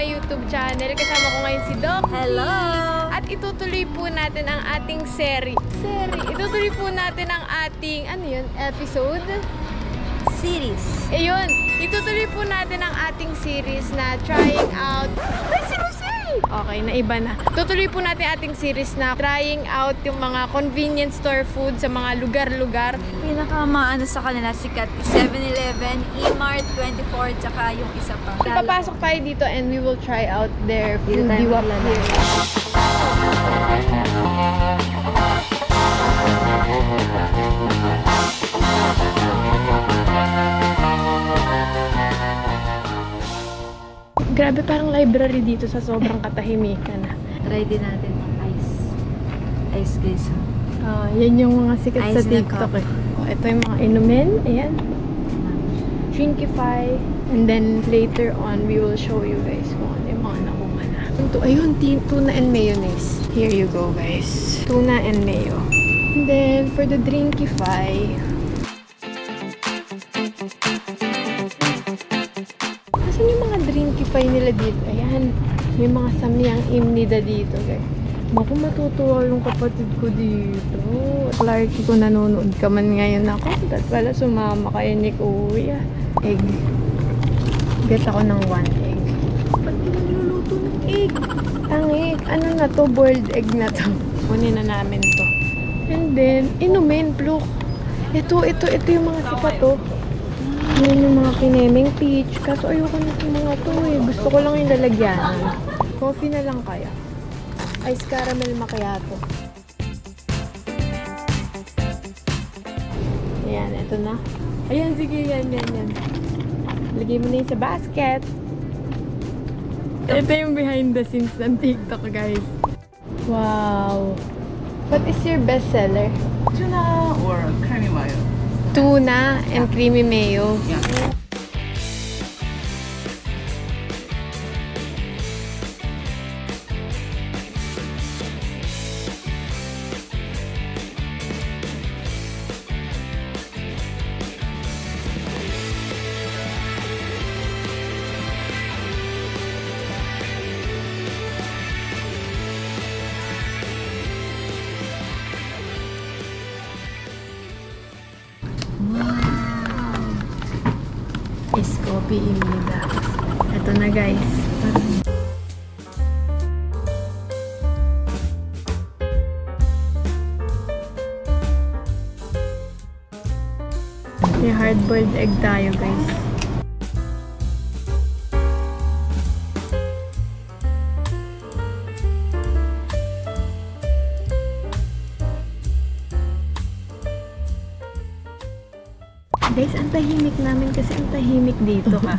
YouTube channel. Kasama ko ngayon si Doc. Hello! At itutuloy po natin ang ating Itutuloy po natin ang ating, episode? Series. Ayun, itutuloy po natin ang ating series na trying out... Okay, naiba na. Tutuloy po natin ating series na trying out yung mga convenience store food sa mga lugar-lugar. Pinakamaano sa kanila, sikat 7-Eleven, E-Mart, 24, tsaka yung isa pa. Papasok tayo dito and we will try out their Dito food tayo diwap maglalaro. here. Grabe, parang library dito sa sobrang katahimikan. Try din natin ng ice. Ice guys. Yan yung mga sikat sa Ice na TikTok cup. eh. Ito yung mga inumin. Ayan. Drinkify. And then later on, we will show you guys kung ano yung mga nakuha na. Ayun, tuna and mayonnaise. Here you go guys. Tuna and mayo. And then, for the Drinkify, asan yung mga Drinkify nila dito? Ayan. May mga samyang imnida dito guys. Naku, matutuwa yung kapatid ko dito. Clarky, kung nanonood ka man ngayon ako, dapat pala sumama kayo ni Kuya. Egg. Get ako ng 1 egg. Ba't niluluto ng egg? Ang egg. Ano na to? Boiled egg na to. Kunin na namin to. And then, inumin, pluk. Ito yung mga sikat to. Yan yung mga kineming peach. Kaso ayoko na yung mga to eh. Gusto ko lang yung lalagyanan. Coffee na lang kaya. Ice caramel macchiato. Ayan, ito na. Ayan, sige, yan. Lagay mo na yun sa basket. Ito yung behind the scenes ng TikTok, guys. Wow. What is your best seller? Tuna or creamy mayo? Tuna and creamy mayo. Yeah. Is coffee imida. Ito na guys. May hard-boiled egg tayo guys. Guys, ang tahimik namin kasi ang tahimik dito ha.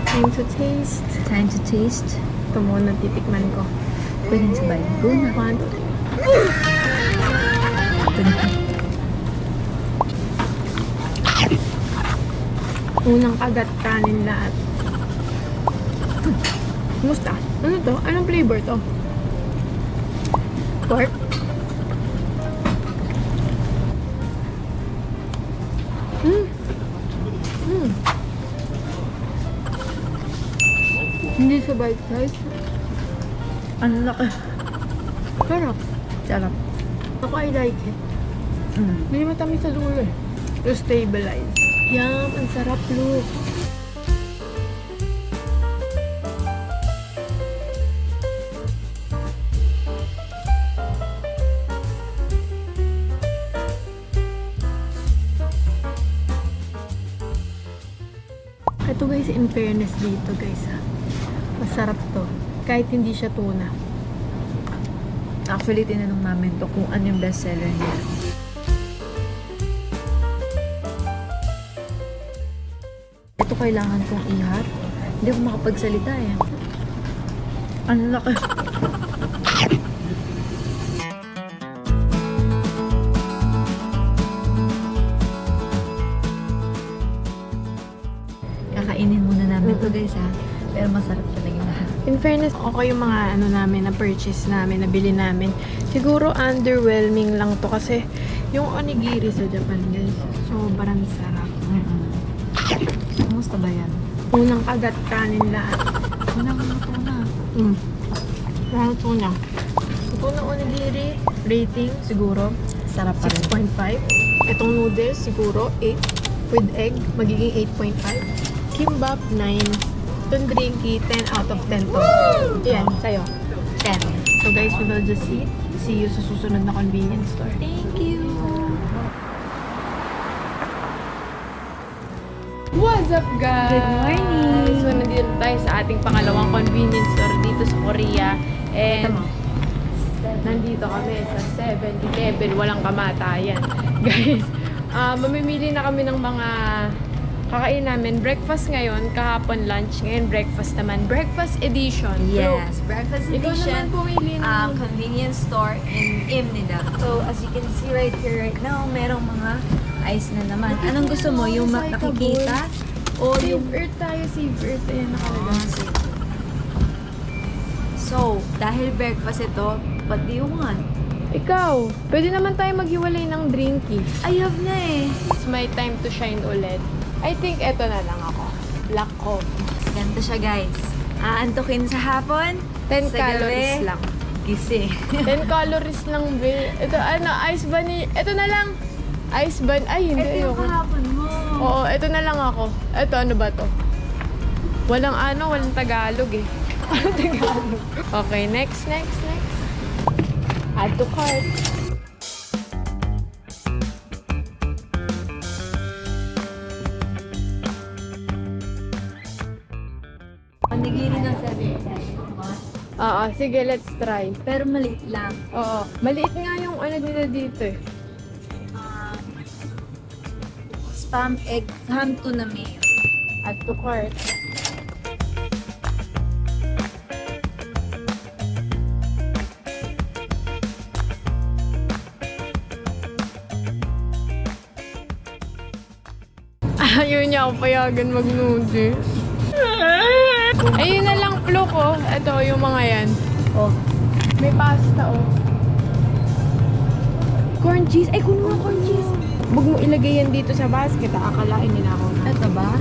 Time to taste. Time to taste. Ito muna titikman ko. Pwede sabay. Go na. 1, 2, 3. Unang kagat kanin lahat. Kumusta? Ano to? Anong flavor to? Pork? Hindi sa bite size. Ang laki. Sarap. Sarap. Ako, I like it. Hindi matamis sa dulo eh. To stabilize. Yum! Ang sarap, look. Ito guys, in fairness dito guys ha. Masarap to. Kahit hindi siya tuna. Actually, tinanong namin to kung ano yung best seller niya. Ito kailangan kong ihat. Hindi ko makapagsalita eh. Ang laki. Kakainin muna namin to guys ha. Pero masarap talaga lahat. In fairness, okay yung mga na-purchase namin, nabili namin. Siguro underwhelming lang to kasi yung onigiri sa Japan guys, sobrang sarap. Kumusta ba yan? Unang kagat kanin lahat. Minamoto na. Parang tuna. Tuna onigiri, rating siguro Sarap pa rin. 6.5. Itong noodles siguro 8. With egg, magiging 8.5. Kimbap, 9. Itong drinky, 10 out of 10 to. Yan, sa'yo. 10. So guys, we will just eat. See you sa susunod na convenience store. Thank you. What's up, guys? Good morning. So, nandito tayo sa ating pangalawang convenience store dito sa Korea. And, nandito kami sa 7-Eleven. Walang kamatayan. Guys, mamimili na kami ng mga kakain namin. Breakfast ngayon, kahapon lunch. Ngayon, breakfast naman. Breakfast edition. Yes, breakfast Ikaw naman edition. pumili ng... Convenience store in Imnida. So, as you can see right here, right now, merong mga ice na naman. Anong gusto mo? Yung nakikita? O yung... Save Earth tayo, Save Earth. Ayan, nakalagay. So, dahil breakfast ito, what do you want? Ikaw, pwede naman tayo maghiwalay ng drinky. I have na eh. It's my time to shine ulit. I think eto na lang ako. Black coffee. Ganda siya, guys. Aantukin sa hapon. 10 sa calories gabi, lang. Gising. 10 calories lang, be. Ito, ice bunny. Ito na lang. Ice bunny. Ay, hindi. Ito yung Ayoko. kahapon mo. Oo, ito na lang ako. Ito, ano ba to? Walang Tagalog eh. Ano Tagalog? Okay, next. Add to cart. Onigiri ng 7. Oo, sige, let's try. Pero maliit lang. Oo, maliit nga yung ano nila dito eh. Spam egg, ham tuna mayo. Add to cart. Ayaw niya ako payagan mag-noodle. Ayun na lang, Flo ko. Ito, yung mga yan. Oh. May pasta, oh. Corn cheese. Ay, kuno nga corn cheese. Huwag mo ilagay yan dito sa basket. Akalain nila ako. Ito ba?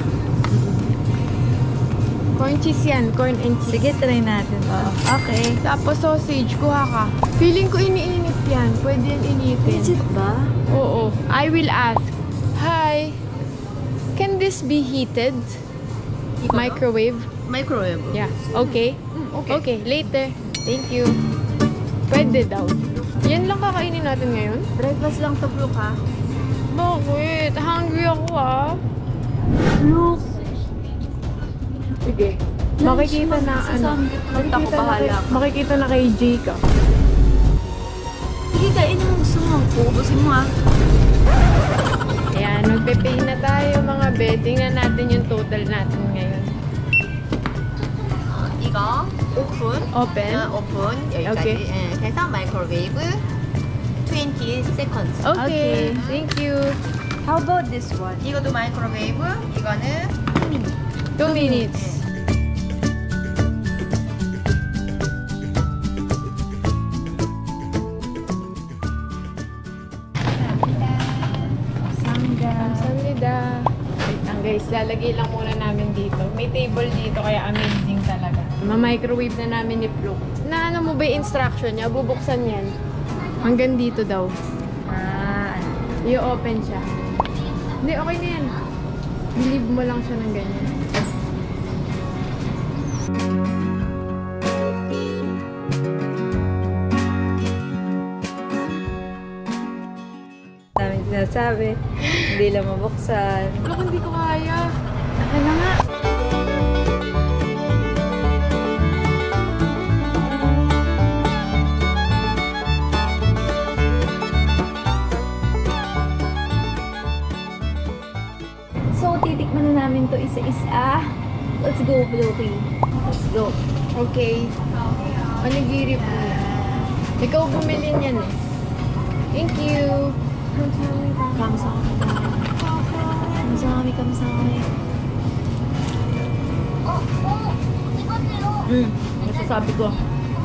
Corn cheese yan. Corn and cheese. Sige, try natin to. Okay. Tapos sausage, kuha ka. Feeling ko iniinit yan. Pwede yan initin. Legit ba? Oo. I will ask. Hi. Can this be heated? Microwave? Microwave. Yeah. Okay. Okay. Okay, later. Thank you. Pwede daw. Yan lang kakainin natin ngayon? Breakfast lang to, Brooke, ha? Bakit? Hungry ako ah. Look. Sige. Makikita na ano. Ako bahala. Makikita na kay Jake ah. Sige, kainin mo gusto mo. Pukubusin mo, ha? Ayan, magpe-pay na tayo mga be. Tingnan natin yung total natin ngayon. 이거 오픈 Open. 오픈 여기까지 오케이. 예, 그래서 마이크로웨이브 20 seconds Okay. Thank you. How about this one? 이것도 마이크로웨이브 이거는 2 minutes. Kamsahamnida. Wait lang guys, lalagay lang muna namin dito. May table dito kaya amazing talaga. Ma-microwave na namin ni Flo. Na ano mo ba yung instruction niya? Bubuksan yan. Hanggang dito daw. I-open siya. Hindi, okay na yan. Believe mo lang siya ng ganyan. Daming sinasabi. Hindi lang mabuksan. Flo, hindi ko kaya. Ano nga? So, titikman na namin to isa-isa. Let's go, Bloki. Let's go. Okay. Onigiri po yan. Ikaw bumili niyan eh. Thank you. Kamsahamnida. Kamsahamnida. Masasabi ko,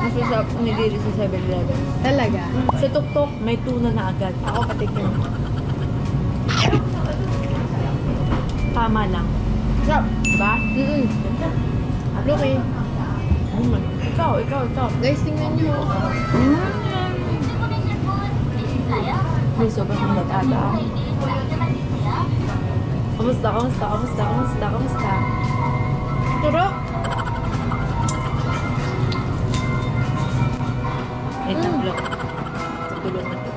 mas masarap onigiri sa 7-Eleven. Talaga? Sa tuktok, may tuna na agad. Ako patikin. Tama lang. Sarap. Diba? Mm-mm. Okay. Ikaw. Guys, tingnan nyo. May sobrang ingat ata. Kamusta? Turok. Wait lang, vlog. Tulong na to.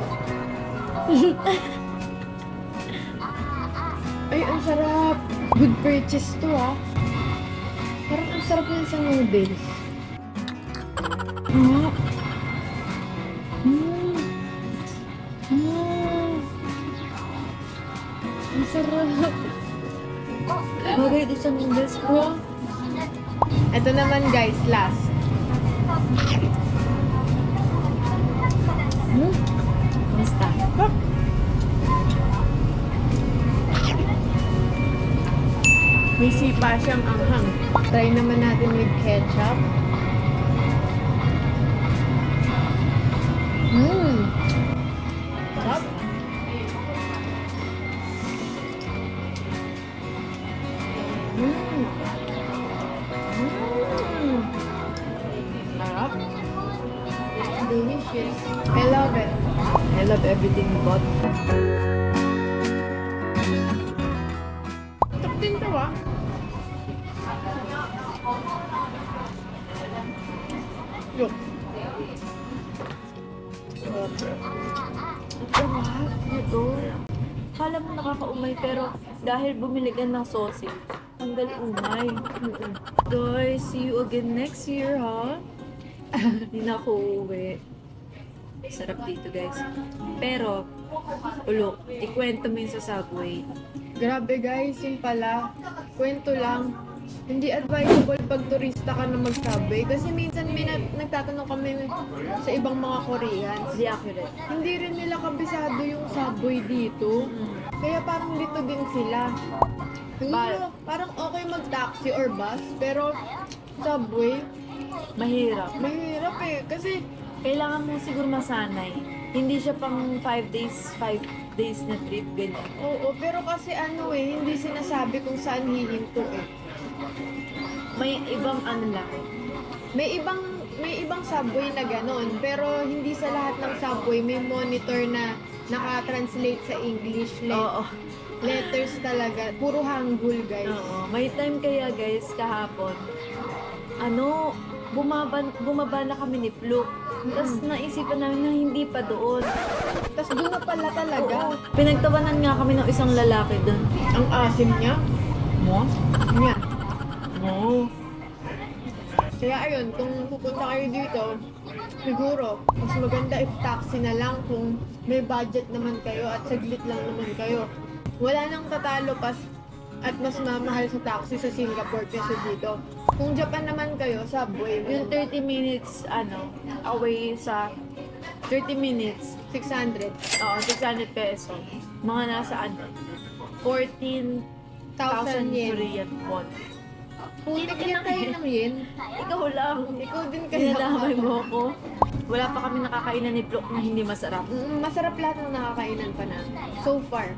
Ay, ang sarap. Good purchase to, ah. Parang ang sarap yan sa noodles. Ang sarap. Bagay din sa noodles ko. Ito naman guys, last. Kamusta? May sipa siyang anghang. Try naman natin with ketchup. Sarap. Sarap. Delicious. I love it. I love everything you bought. Top din to, ah. Look. Sarap nito. Kala mo nakakaumay pero dahil bumili ka ng sausage, tanggal umay. Guys, see you again next year, ha? Hindi na ako uuwi. Sarap dito, guys. Pero, ulok, ikwento mo yun sa Subway. Grabe guys, yung pala, kwento lang. Hindi advisable pag turista ka na mag-subway. Kasi minsan may nagtatanong kami sa ibang mga Koreans. Hindi accurate. Hindi rin nila kabisado yung subway dito. Kaya parang dito din sila. Parang okay mag-taxi or bus, pero subway, Mahirap. mahirap eh. Kasi, Kailangan mo siguro masanay. Hindi siya pang 5 days na trip, ganyan. oo, pero kasi ano eh, hindi sinasabi kung saan hihinto eh. May ibang ano lang. May ibang subway na ganon, pero hindi sa lahat ng subway may monitor na naka-translate sa English. Oo. Letters talaga. Puro Hangul, guys. Oo. May time kaya, guys, kahapon, bumaba na kami ni Fluke. Tapos naisipan namin na hindi pa doon. Tapos doon na pala talaga. Oo. Pinagtawanan nga kami ng isang lalaki doon. Ang asim niya. Mo? Niya. No. Kaya ayun, kung pupunta kayo dito, siguro, mas maganda if taxi na lang kung may budget naman kayo at saglit lang naman kayo. Wala nang tatalo at mas mamahal sa taxi sa Singapore kasi dito. Kung Japan naman kayo, subway, Yung 30 minutes, away sa 30 minutes, 600. 600 peso. Mga nasa 14,000 1,000 yen. Korean won. Putik yan tayo ng yen. Ikaw lang. Ikaw din kaya. Dinadamay mo ako. Wala pa kami nakakainan ni Fluke na hindi masarap. Masarap lahat ng nakakainan pa na. So far.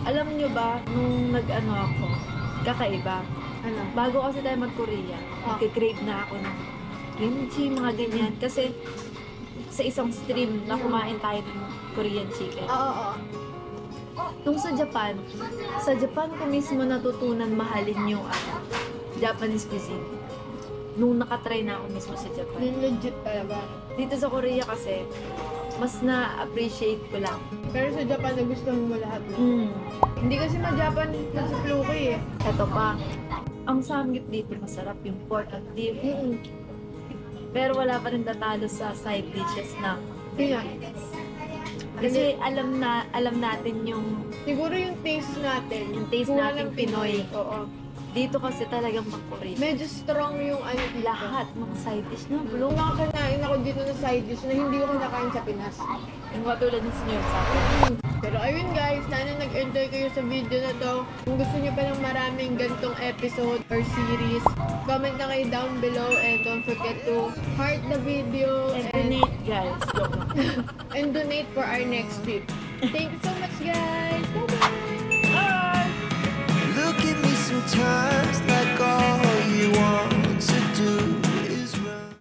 Alam nyo ba, nung ako, kakaiba. Ano? Bago kasi tayo mag-Korea, nagka-crave na ako ng kimchi, mga ganyan. Kasi sa isang stream na kumain tayo ng Korean chicken. Oo. Nung sa Japan ko mismo natutunan mahalin yung Japanese cuisine. Nung nakatry na ako mismo sa Japan. Yung legit talaga. Dito sa Korea kasi, mas na-appreciate ko lang. Pero sa Japan, nagustuhan mo lahat. No? Hindi kasi ma-Japan sa Fluke eh. Ito pa, ang samgyup dito masarap yung pork at beef. Pero wala pa rin tatalo sa side dishes na. Kaya, Kasi alam natin yung siguro yung taste natin. Yung taste kuha nating ng Pinoy. Oo. dito kasi talagang pang-Korean. Medyo strong yung ano dito. Lahat ng side dish na Nung nakakanain ako dito na side dish na hindi ko kinakain sa Pinas. Yung katulad ng senior sa akin. Pero ayun guys, sana nag-enjoy kayo sa video na to. Kung gusto nyo pa ng maraming gantong episode or series, comment na kayo down below and don't forget to heart the video And donate, guys. Joke lang. and donate for our next trip. Thank you so much guys! Bye-bye!